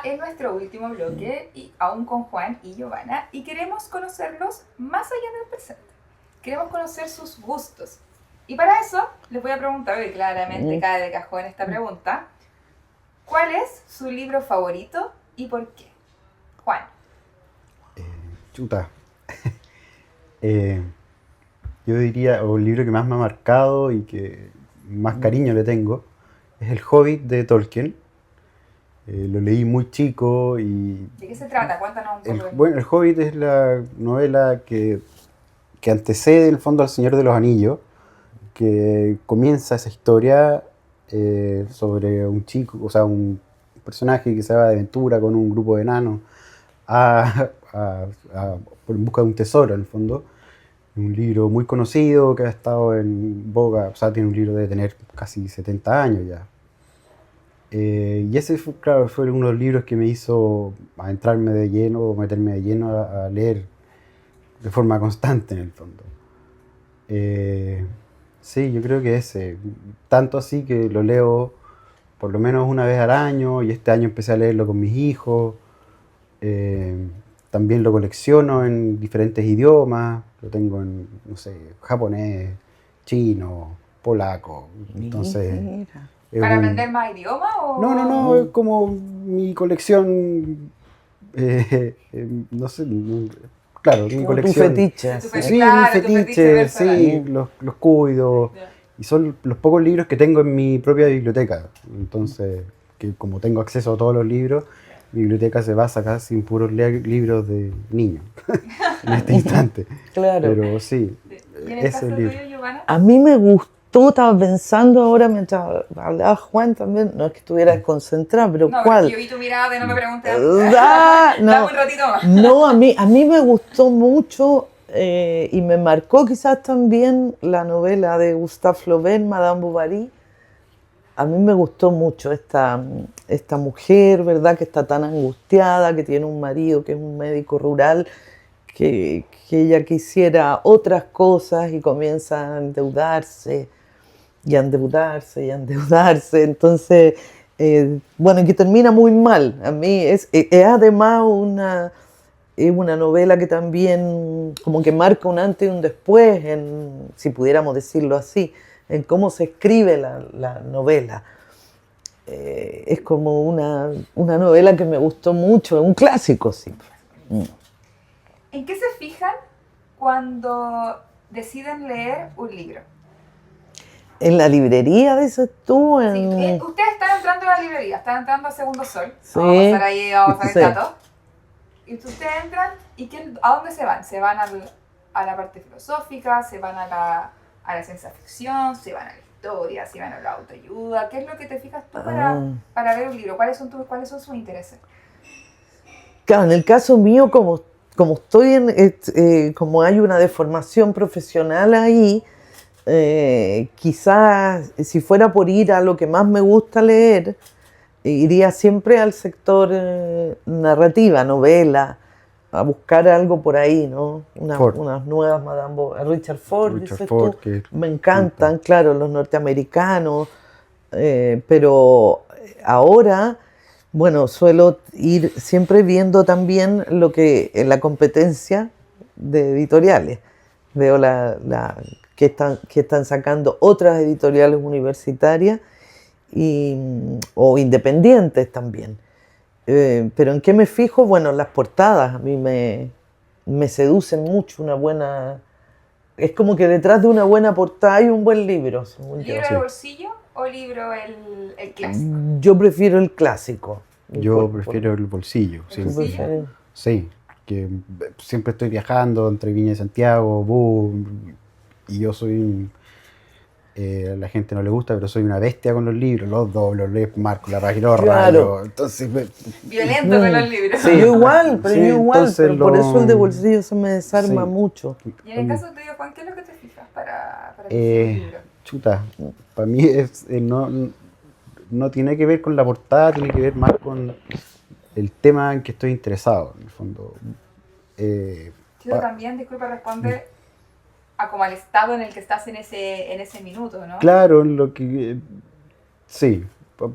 En nuestro último bloque, y aún con Juan y Giovanna, y queremos conocerlos más allá del presente. Queremos conocer sus gustos. Y para eso les voy a preguntar, y claramente cae de cajón esta pregunta, ¿cuál es su libro favorito y por qué? Juan. Yo diría, o el libro que más me ha marcado y que más cariño le tengo, es El Hobbit de Tolkien. Lo leí muy chico y... ¿De qué se trata? Cuéntanos un poco. Bueno, El Hobbit es la novela que antecede en el fondo al Señor de los Anillos, que comienza esa historia sobre un chico, o sea, un personaje que se va de aventura con un grupo de enanos en busca de un tesoro, en el fondo. Un libro muy conocido que ha estado en boga, o sea, tiene un libro de tener casi 70 años ya. Y ese fue, claro, fue uno de los libros que me hizo adentrarme de lleno, o meterme de lleno a leer de forma constante en el fondo. Sí, yo creo que ese, tanto así que lo leo por lo menos una vez al año, y este año empecé a leerlo con mis hijos. También lo colecciono en diferentes idiomas, lo tengo en, no sé, japonés, chino, polaco, entonces... ¿Para aprender más idiomas o...? No, es como mi colección, no sé, claro, mi colección. Tu fetiche. Sí, mi fetiche, sí, los cuido. Yeah. Y son los pocos libros que tengo en mi propia biblioteca. Entonces, que como tengo acceso a todos los libros, mi biblioteca se basa casi en puros libros de niños, en este instante. Claro. Pero sí, ¿Y en el caso tuyo, Giovanna? A mí me gustó. Estaba pensando ahora mientras hablaba Juan también, no es que estuviera desconcentrada, pero no, ¿cuál? Yo vi tu mirada de no me preguntes. No, Dame un ratito más. No, a mí me gustó mucho y me marcó quizás también la novela de Gustave Flaubert, Madame Bovary. A mí me gustó mucho esta mujer, ¿verdad? Que está tan angustiada, que tiene un marido que es un médico rural, que ella quisiera otras cosas y comienza a endeudarse. Y a endeudarse. Entonces, Bueno, que termina muy mal. A mí es además es una novela que también como que marca un antes y un después, si pudiéramos decirlo así, en cómo se escribe la novela. Es como una novela que me gustó mucho, un clásico, sí. ¿En qué se fijan cuando deciden leer un libro? En la librería, dices tú. Sí, ustedes están entrando a la librería, están entrando a Segundo Sol. Sí. Vamos a pasar ahí, vamos a ver Sí. el dato. Y ustedes entran, ¿y a dónde se van? ¿Se van a la parte filosófica? ¿Se van a la ciencia ficción? ¿Se van a la historia? ¿Se van a la autoayuda? ¿Qué es lo que te fijas tú para ver un libro? ¿Cuáles son sus intereses? Claro, en el caso mío, como estoy como hay una deformación profesional ahí, quizás si fuera por ir a lo que más me gusta leer, iría siempre al sector narrativa, novela, a buscar algo por ahí, ¿no? Unas nuevas Madame Bovary. Richard Ford, dices tú. Me encantan, claro, los norteamericanos, pero ahora, bueno, suelo ir siempre viendo también lo que en la competencia de editoriales. Veo que están sacando otras editoriales universitarias o independientes también. Pero ¿en qué me fijo? Bueno, las portadas a mí me seducen mucho es como que detrás de una buena portada hay un buen libro. ¿Libro de bolsillo o libro el clásico? Yo prefiero el clásico. Yo prefiero el bolsillo. Sí, que siempre estoy viajando entre Viña y Santiago, y yo soy... la gente no le gusta, pero soy una bestia con los libros, los doblo, los marco la página, los rayo, entonces... Violento con los libros. Sí, yo igual, pero por eso el de bolsillo se me desarma Sí. mucho. Y en el caso tuyo, Juan, ¿qué es lo que te fijas para elegir un libro? Chuta, para mí no tiene que ver con la portada, tiene que ver más con el tema en que estoy interesado, en el fondo. Yo también, disculpa, responde a como al estado en el que estás en ese minuto, ¿no? Claro, sí,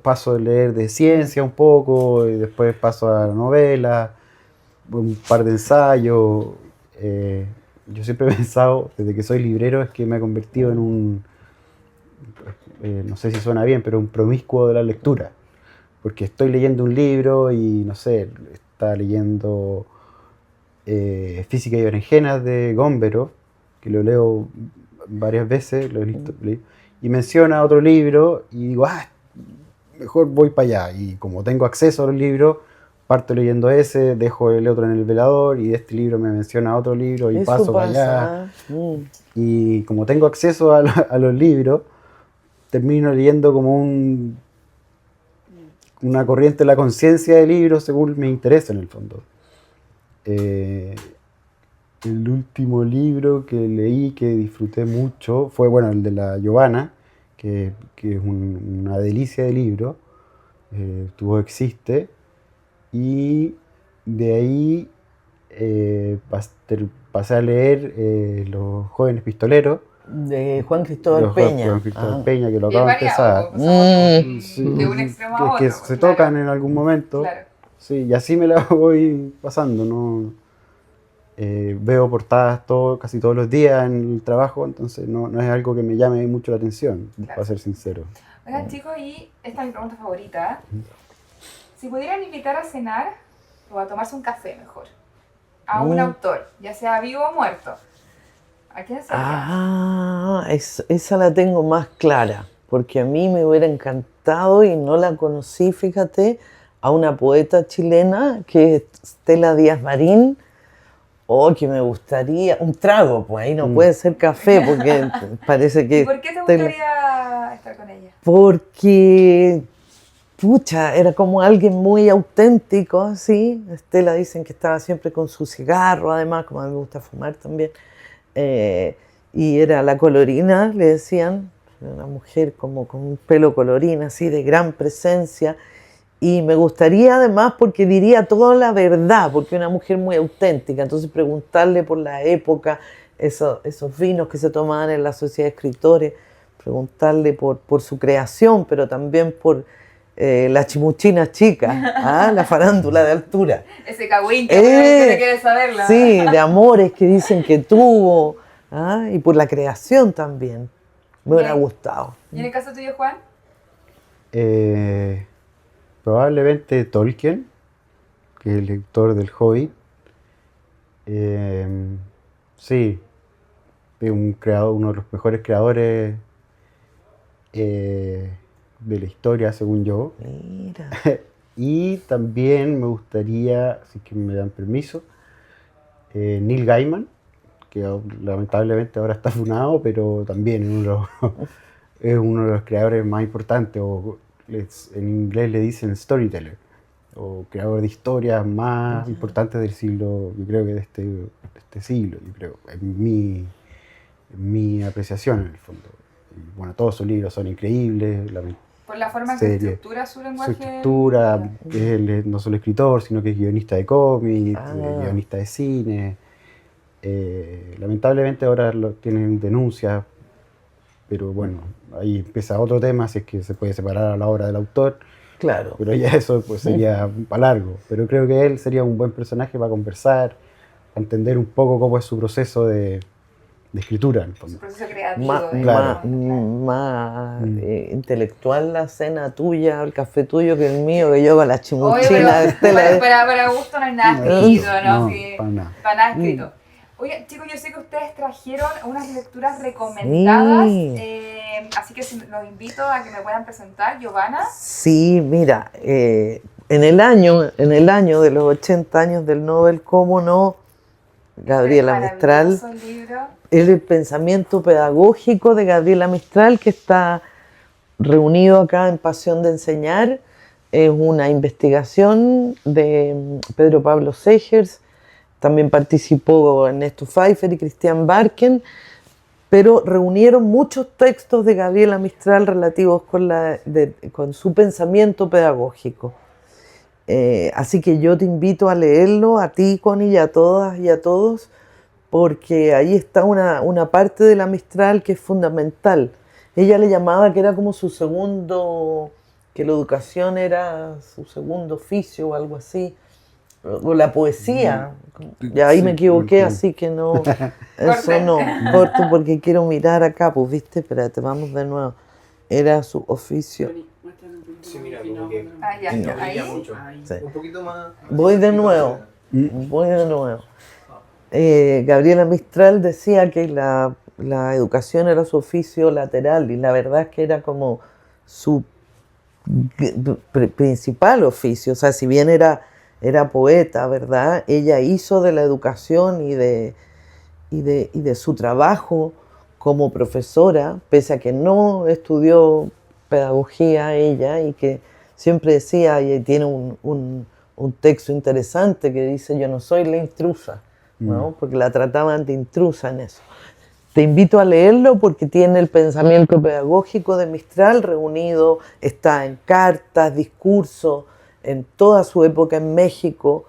paso de leer de ciencia un poco, y después paso a novela, un par de ensayos. Yo siempre he pensado, desde que soy librero, es que me he convertido en no sé si suena bien, pero un promiscuo de la lectura. Porque estoy leyendo un libro y, no sé, estaba leyendo Física y Berenjenas de Gómbero, que lo leo varias veces, lo he visto, y menciona otro libro y digo, mejor voy para allá. Y como tengo acceso a los libros, parto leyendo ese, dejo el otro en el velador y de este libro me menciona otro libro y paso para allá. Y como tengo acceso a los libros, termino leyendo como una corriente de la conciencia de libros según me interesa en el fondo. El último libro que leí que disfruté mucho fue, bueno, el de la Giovanna, que es una delicia de libro. Tuvo Existe. Y de ahí pasé a leer Los Jóvenes Pistoleros. De Juan Cristóbal Peña. Juan Cristóbal Peña, que lo acabo de empezar. Sí, de un extremo a otro. Que se tocan en algún momento. Claro. Sí, y así me la voy pasando, ¿no? Veo portadas casi todos los días en el trabajo, entonces no es algo que me llame mucho la atención, para ser sincero. Oigan, chicos, y esta es mi pregunta favorita. Si pudieran invitar a cenar o a tomarse un café mejor a un autor, ya sea vivo o muerto, ¿a quién sería? Esa la tengo más clara, porque a mí me hubiera encantado y no la conocí, fíjate, a una poeta chilena que es Stella Díaz Marín. Que me gustaría, un trago, pues ahí no puede ser café, porque parece que... ¿Y por qué te gustaría estar con ella? Porque, pucha, era como alguien muy auténtico, así. Estela dicen que estaba siempre con su cigarro, además, como a mí me gusta fumar también. Y era la colorina, le decían, una mujer como con un pelo colorina, así, de gran presencia. Y me gustaría además porque diría toda la verdad, porque es una mujer muy auténtica. Entonces preguntarle por la época, esos vinos que se tomaban en la sociedad de escritores, preguntarle por su creación, pero también por la chimuchina chica, ¿ah? La farándula de altura. Ese cagüín que uno quiere saberla. Sí, de amores que dicen que tuvo, ¿ah? Y por la creación también. Me hubiera gustado. ¿Y en el caso tuyo, Juan? Probablemente Tolkien, que es el lector del Hobbit. Sí, es un creador, uno de los mejores creadores de la historia, según yo. Mira. Y también me gustaría, si es que me dan permiso, Neil Gaiman, que lamentablemente ahora está funado, pero también es uno de los creadores más importantes, o en inglés le dicen storyteller, o creador de historias más importantes del siglo, yo creo que de este siglo, yo creo, en mi apreciación en el fondo. Y bueno, todos sus libros son increíbles. Por la forma en que estructura su lenguaje. Su estructura, que él no solo escritor, sino que es guionista de cómics, guionista de cine. Lamentablemente ahora tienen denuncias, pero bueno, ahí empieza otro tema, si es que se puede separar a la obra del autor. Claro. Pero ya eso pues sería para largo. Pero creo que él sería un buen personaje para conversar, para entender un poco cómo es su proceso de escritura. En el fondo. Su proceso creativo. Más intelectual la cena tuya, el café tuyo que el mío, que yo con la chimuchina. Para gusto no hay nada escrito, ¿no? Sí, para nada. Para nada escrito. Oye, chicos, yo sé que ustedes trajeron unas lecturas recomendadas, así que los invito a que me puedan presentar. Giovanna. Sí, mira, en el año de los 80 años del Nobel, ¿cómo no? Gabriela Mistral. Libro. El pensamiento pedagógico de Gabriela Mistral, que está reunido acá en Pasión de Enseñar. Es una investigación de Pedro Pablo Segers. También participó Ernesto Pfeiffer y Christian Barken, pero reunieron muchos textos de Gabriela Mistral relativos con su pensamiento pedagógico. Así que yo te invito a leerlo, a ti, Connie, y a todas y a todos, porque ahí está una parte de la Mistral que es fundamental. Ella le llamaba que era como que la educación era su segundo oficio o algo así. O la poesía, ya ahí me equivoqué, así que no, eso no, corto porque quiero mirar acá, pues viste, espérate, vamos de nuevo, era su oficio. Sí, mira, como que ahí. Sí. un poquito más. Voy de nuevo. Gabriela Mistral decía que la educación era su oficio lateral y la verdad es que era como su principal oficio, o sea, si bien era poeta, ¿verdad? Ella hizo de la educación y de su trabajo como profesora, pese a que no estudió pedagogía ella y que siempre decía, y tiene un texto interesante que dice, yo no soy la intrusa, ¿no? Porque la trataban de intrusa en eso. Te invito a leerlo porque tiene el pensamiento pedagógico de Mistral reunido, está en cartas, discursos, en toda su época en México.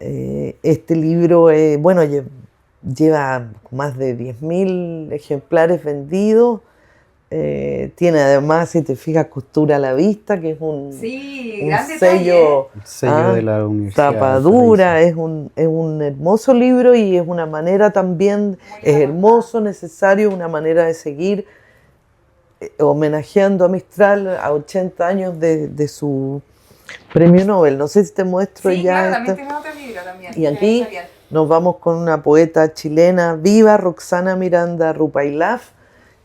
Este libro, bueno, lleva más de 10.000 ejemplares vendidos. Tiene además, si te fijas, Costura a la Vista, que es un sello, de la Universidad. Tapadura, es un hermoso libro y es una manera también, es hermoso, necesario, una manera de seguir homenajeando a Mistral a 80 años de su Premio Nobel. No sé si te muestro sí, ya. Claro, también tiene otro libro también. Y aquí nos vamos con una poeta chilena viva, Roxana Miranda Rupailaf,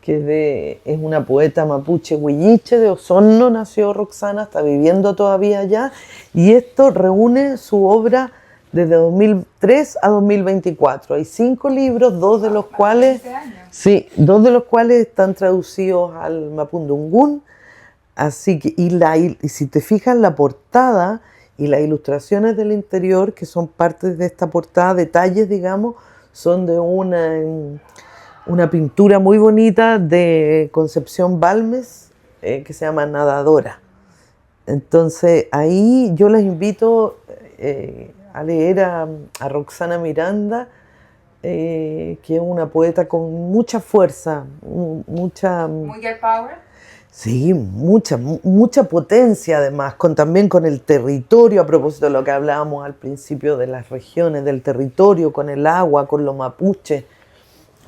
que es una poeta mapuche huilliche, de Osorno nació Roxana, está viviendo todavía allá, y esto reúne su obra desde 2003 a 2024. Hay 5 libros, dos de los cuales están traducidos al mapudungún. Así que, y si te fijas, la portada y las ilustraciones del interior, que son partes de esta portada, detalles, digamos, son de una pintura muy bonita de Concepción Balmes, que se llama Nadadora. Entonces, ahí yo les invito a leer a Roxana Miranda, que es una poeta con mucha fuerza, mucha... Muy girl power. Sí, mucha potencia además, también con el territorio, a propósito de lo que hablábamos al principio de las regiones, del territorio, con el agua, con los mapuches,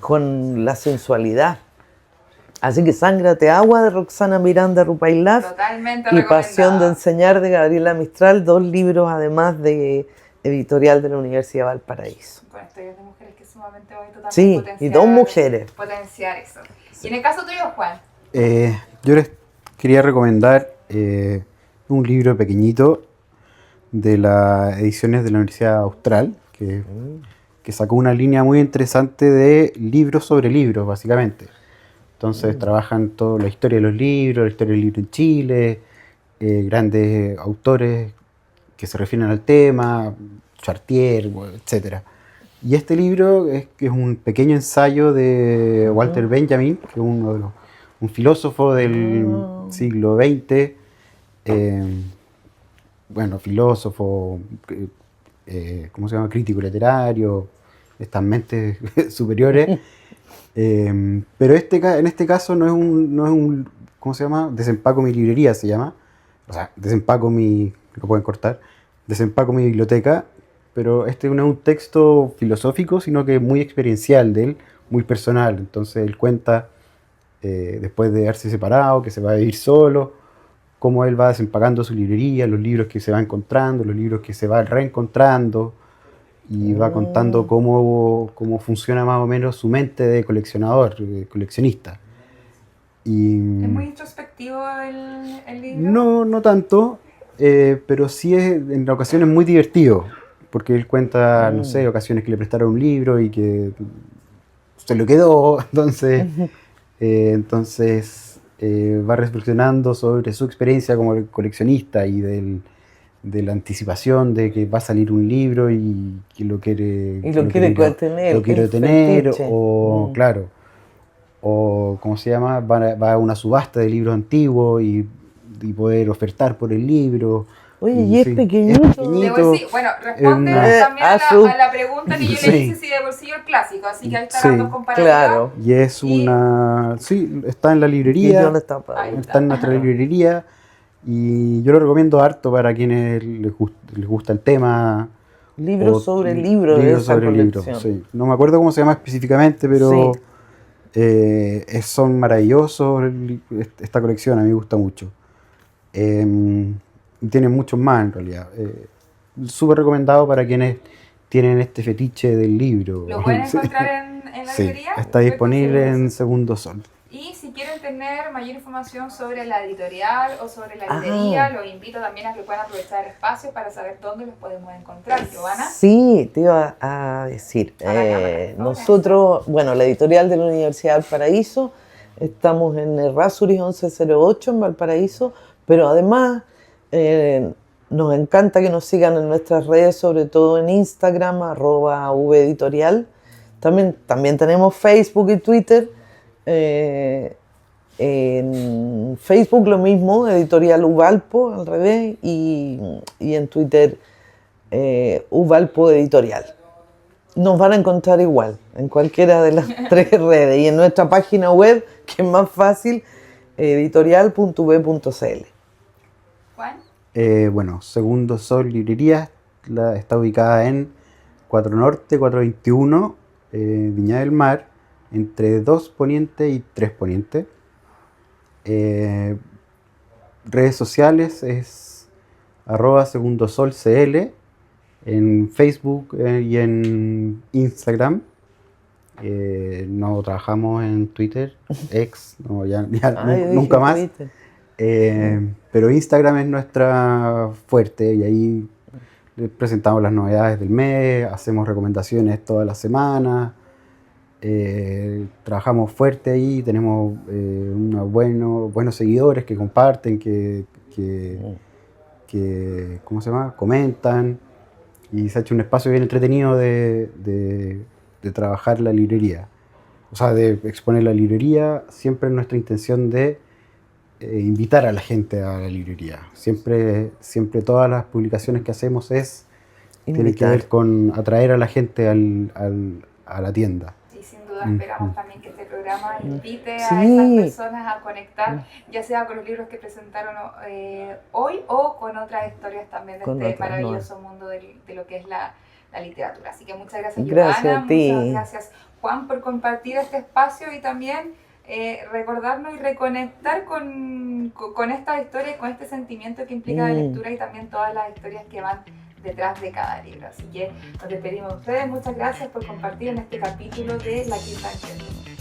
con la sensualidad. Así que Sángrate Agua de Roxana Miranda Rupailaf Totalmente y Pasión de recomendado. Enseñar de Gabriela Mistral, 2 libros además de editorial de la Universidad de Valparaíso. Con historias de mujeres que es sumamente bonito también Sí, y 2 mujeres. potenciar eso. Y en el caso tuyo, Juan, Yo les quería recomendar un libro pequeñito de las ediciones de la Universidad Austral, que sacó una línea muy interesante de libros sobre libros, básicamente. Entonces trabajan toda la historia de los libros, la historia del libro en Chile, grandes autores que se refieren al tema, Chartier, etc. Y este libro es un pequeño ensayo de Walter Benjamin, que es un filósofo del siglo XX, filósofo, ¿cómo se llama? Crítico literario, estas mentes superiores. Pero en este caso no es un, ¿cómo se llama? Desempaco mi librería se llama. O sea, lo pueden cortar, desempaco mi biblioteca, pero este no es un texto filosófico, sino que es muy experiencial de él, muy personal. Entonces él cuenta, después de haberse separado, que se va a vivir solo, cómo él va desempacando su librería, los libros que se va encontrando, los libros que se va reencontrando, y va contando cómo funciona más o menos su mente de coleccionador, coleccionista. Y es muy introspectivo el libro. no tanto, pero sí es en ocasiones muy divertido, porque él cuenta, no sé, ocasiones que le prestaron un libro y que se lo quedó, entonces va reflexionando sobre su experiencia como coleccionista y de la anticipación de que va a salir un libro y que lo quiere tener, o claro, o ¿cómo se llama? Va a una subasta de libros antiguos y poder ofertar por el libro. Oye, y es pequeñito. Debo decir, bueno, responde también a la pregunta que yo le hice si de bolsillo el clásico, así que ahí están las dos comparativas. Claro. Y es está en la librería, está en nuestra librería, y yo lo recomiendo harto para quienes les gusta el tema. Libros sobre libros de esa colección. Sí. No me acuerdo cómo se llama específicamente, pero son maravillosos esta colección, a mí me gusta mucho. Y tienen muchos más en realidad. Súper recomendado para quienes tienen este fetiche del libro. ¿Lo pueden encontrar en la librería? Está disponible en Segundo Sol. Y si quieren tener mayor información sobre la editorial o sobre la librería, los invito también a que puedan aprovechar el espacio para saber dónde los podemos encontrar. Giovanna. Sí, te iba a decir. Nosotros, bueno, la editorial de la Universidad de Valparaíso, estamos en Errázuriz 1108 en Valparaíso, pero además nos encanta que nos sigan en nuestras redes, sobre todo en Instagram, @veditorial. También tenemos Facebook y Twitter. En Facebook lo mismo, Editorial Uvalpo, al revés, y en Twitter Uvalpo Editorial. Nos van a encontrar igual en cualquiera de las 3 redes, y en nuestra página web, que es más fácil, editorial.v.cl. Juan. Segundo Sol Librería está ubicada en 4 Norte, 421, Viña del Mar, entre 2 Poniente y 3 Poniente. Redes sociales es @segundosolcl en Facebook y en Instagram. No trabajamos en Twitter, nunca más. Pero Instagram es nuestra fuerte, y ahí les presentamos las novedades del mes, hacemos recomendaciones todas las semanas. Trabajamos fuerte ahí, tenemos buenos seguidores que comparten, que ¿cómo se llama? Comentan, y se ha hecho un espacio bien entretenido de trabajar la librería, o sea, de exponer la librería. Siempre es nuestra intención de invitar a la gente a la librería. Siempre todas las publicaciones que hacemos tienen que ver con atraer a la gente a la tienda. Y sin duda esperamos también que este programa programa invite a Sí. esas personas a conectar, ya sea con los libros que presentaron hoy o con otras historias también de Con este otras, maravilloso mundo de lo que es la literatura. Así que muchas gracias, Gracias Giovanna, a ti. muchas gracias, Juan, por compartir este espacio y también recordarnos y reconectar con esta historia y con este sentimiento que implica la lectura y también todas las historias que van detrás de cada libro. Así que nos despedimos de ustedes. Muchas gracias por compartir en este capítulo de La Quinta Encuentro.